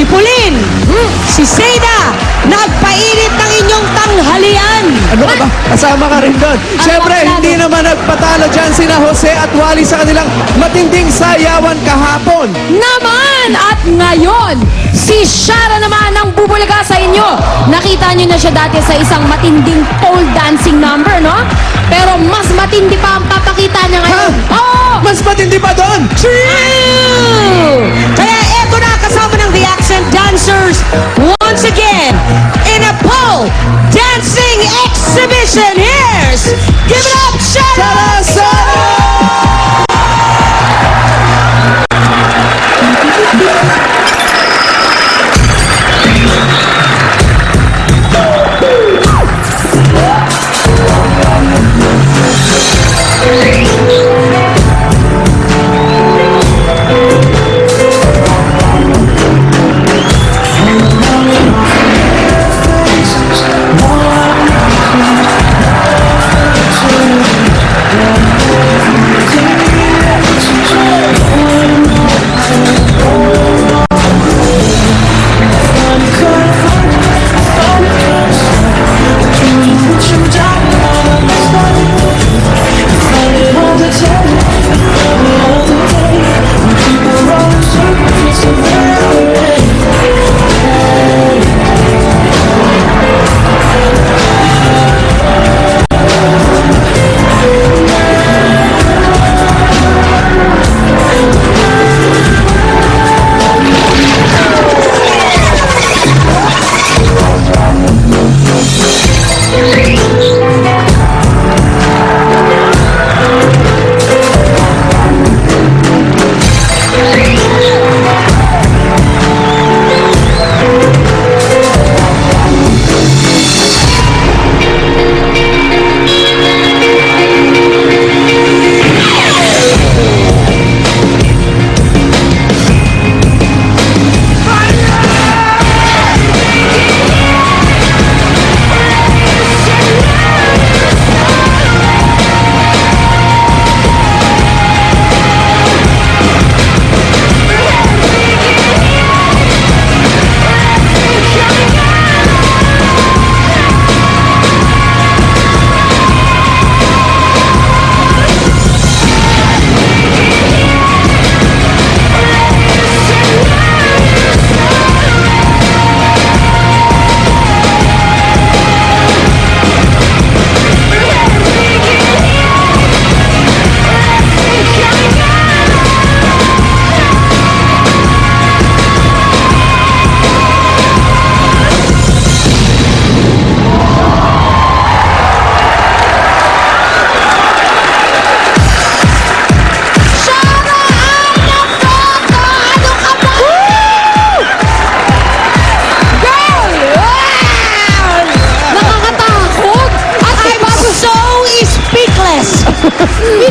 si Pauline, si Seda, nagpainit ng inyong tanghalian. Ano ka ba? Kasama ka rin doon. Siyempre, hindi naman nagpatalo dyan sina Jose at Wally sa kanilang matinding sayawan kahapon. Naman! At ngayon, si Shara naman ang bubulaga sa inyo. Nakita niyo na siya dati sa isang matinding pole dancing number, no? Pero mas matindi pa ang papakita niya ngayon. Ha? Oo! Mas matindi pa doon! True! Kaya eto na kasama ng The Accent Dancers once again in a pole dancing exhibition. Here's Give It Up, Shara!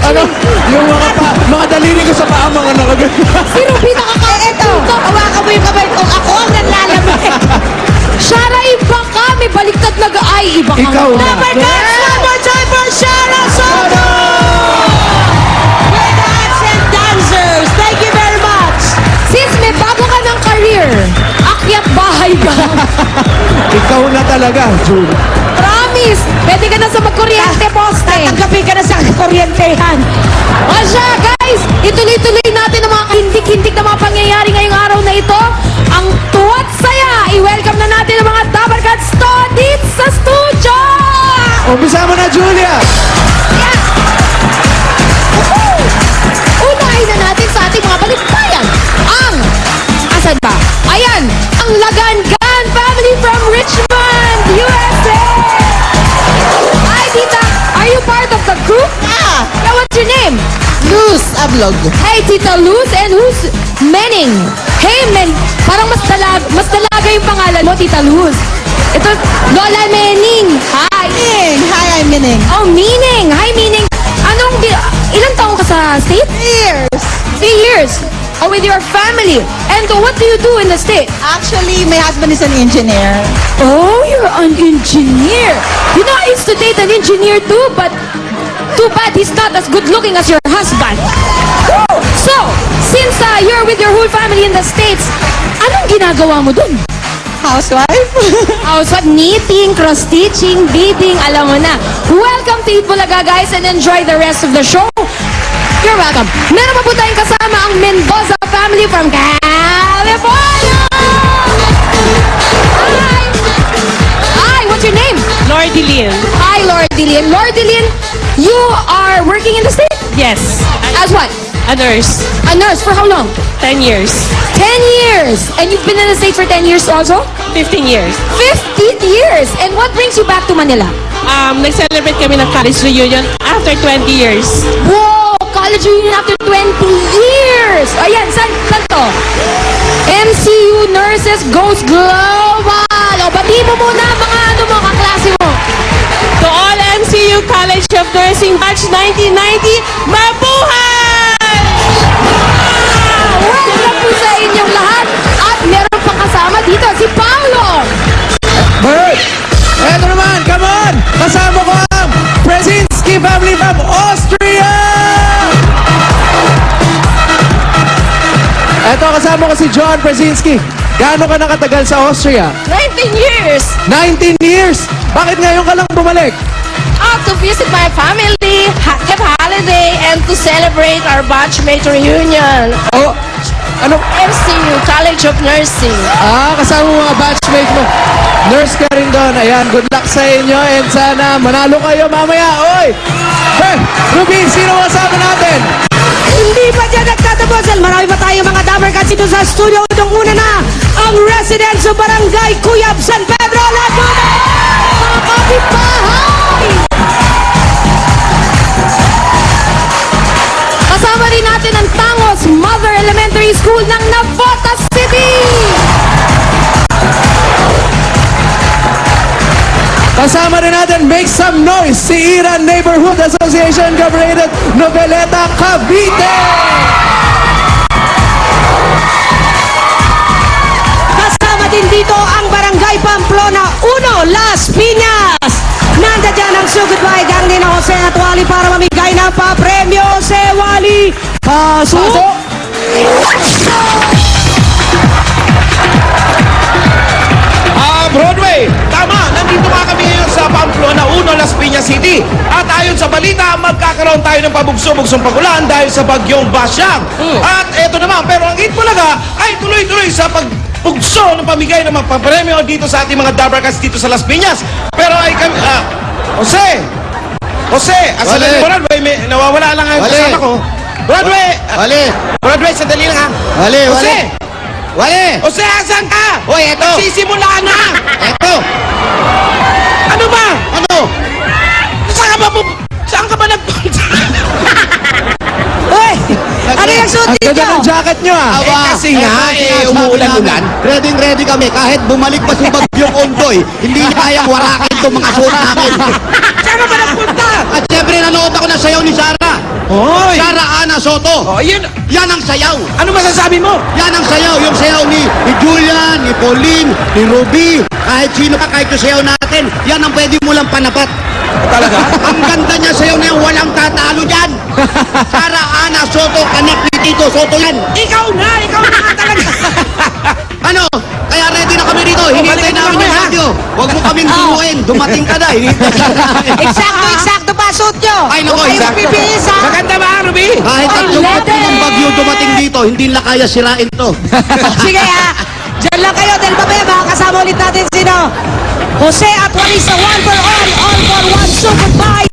Ano? Yung mga daliri ko sa paa, mga nakaganda. Sino pinakakaya? Eto, hawakan mo yung kamay ko. Ako ang nanlalamig. Shara, iba ka! May baliktad na ay, iba ka. Ikaw na. Number 10, one more time for Shara Soto! With the Accent Dancers. Thank you very much. Since may bago ka ng career, akyat bahay ka. Ikaw na talaga, Julie. Promise! Pwede ka na sa magkuryente poste. Tatanggapin ka na sa kuryentehan. O siya, guys, ituloy-tuloy natin ang mga kahindik-hindik na mga pangyayari ngayong araw na ito. Ang tuwa't saya, i-welcome na natin ang mga Dabarkats dito sa studio! Umpisa mo na, Julia! Yes! Woohoo! Unahin na natin sa ating mga balikbayan ang, asan ba? Ayan, ang Lagangan family from Richmond, USA! Hi, Tita! Are you part of the group? Yeah. Yeah, what's your name? Luz Ablog. Hey, Tita Luz, and who's Mening? Hey, parang mas dalaga yung pangalan mo, Tita Luz. Ito, Lola Mening. Hi. Mining. Hi, I'm Mining. Oh, Mening. Hi, Mening. Ilang taong ka sa state? 3 years. 3 years. Oh, with your family. And what do you do in the state? Actually, my husband is an engineer. Oh, you're an engineer. You know, I used to date an engineer too, but too bad he's not as good looking as your husband. So, since you're with your whole family in the States, Anong ginagawa mo dun? Housewife? Housewife, knitting, cross-stitching, beading, alam mo na. Welcome to Eat Bulaga, guys, and enjoy the rest of the show. You're welcome. Meron pa po tayong kasama ang Mendoza family from California! Hi! Hi, what's your name? Lordy Lynn. Hi, Lordy Lynn. Lordy Lynn, you are working in the state? Yes. As what? A nurse. A nurse. For how long? 10 years. 10 years! And you've been in the States for 10 years also? 15 years. 15 years! And what brings you back to Manila? Nag-celebrate kami ng college reunion after 20 years. Whoa! College reunion after 20 years! Ayan, saan to? MCU Nurses Goes Global! O, bati mo muna mga kaklase mo. To all MCU College of Nursing Batch 1990, mabuhay! Welcome po sa inyong lahat. At meron pang kasama dito, si Paolo. Bert! Eto naman, come on! Kasama ko ang Brzezinski family from Austria! Eto, kasama ko si John Brzezinski. Gaano ka nakatagal sa Austria? 19 years! 19 years! Bakit ngayon ka lang bumalik? To visit my family, have holiday, and to celebrate our batchmate reunion. Oh, ano? MCU College of Nursing. Kasama mo mga batchmate mo. Nurse ka rin doon. Ayan, good luck sa inyo and sana manalo kayo mamaya. Oy! Hey, Ruby, sino kasama natin? Hindi pa dyan nagtatapos. Marami pa tayo mga Damercats dito sa studio. Itong una na, ang residents of Barangay Cuyab, San Pedro, Laguna! Mga kapitbahay! Kasama rin natin ang Tangos Mother Elementary School ng Navotas City. Kasama rin natin, make some noise, si Iran Neighborhood Association Incorporated, Noveleta, Cavite! Kasama din dito ang Barangay Pamplona 1, Las Piñas. Nanda dyan ang So Goodbye Gang ni na Jose at Wally para mamigay ng pa-premyo. Jose, Wally, pasok! Broadway, tama, nandito nga kami ngayon sa Pamplona 1, Las Piñas City. At ayon sa balita, magkakaroon tayo ng pabugso-bugsong pagulan dahil sa bagyong Basyang. At eto naman, pero ang Eat Bulaga ay tuloy-tuloy sa pagbugso ng pamigay ng magpapremyo dito sa ating mga Damercats dito sa Las Piñas. Pero ay kami, Jose, asa Wale. na Broadway, nawawala lang ang Wale. kasama ko. Broadway, Wale! Broadway, sandali lang ha. Wale! Jose, Wale! Jose, asan ka? Hoy, eto! Nagsisimula na! Eto! Ano ba? Ano? Saan ka ba nagpunta? Uy! Ano yung suit Ang ganda ninyo? ng jacket nyo kasi nga, umuulan-ulan. Ready kami. Kahit bumalik pa si Bagyong Ondoy, hindi niya kayang warakin itong mga suot namin. Saan ka ba nagpunta? At syempre, nanood ako ng sayaw ni Sarah. Hoy! Sarah Ana Soto. Oh, yun. Yan ang sayaw. Ano masasabi mo? Yan ang sayaw. Yung sayaw ni Julian, ni Pauline, ni Ruby. Kahit sino pa, kahit yung sayaw natin. Yan ang pwede mo lang panapat. Talaga? Ang ganda niya sayaw na yan, walang tatalo dyan. Sarah Ana Soto, anak ni Tito Soto yan. Ikaw na nga talaga. Ano? Kaya ready na kami rito. Hinihintay balikan namin na yung kami, ha? radio. Huwag mo kaming binuin. Dumating ka na. Hinihintay ka namin. Eksakto pa suit nyo. Ay, nako, Huwag kayo eksakto. mapipihis, ha? Maganda ba, Ruby? Kahit Ay, tatlong lete! ng bagyo dumating dito, hindi nila kaya sirain to. Sige, ha? Diyan lang kayo dahil mamaya makakasama ulit natin sino? Jose at Wally sa 1 for all for 1. So goodbye.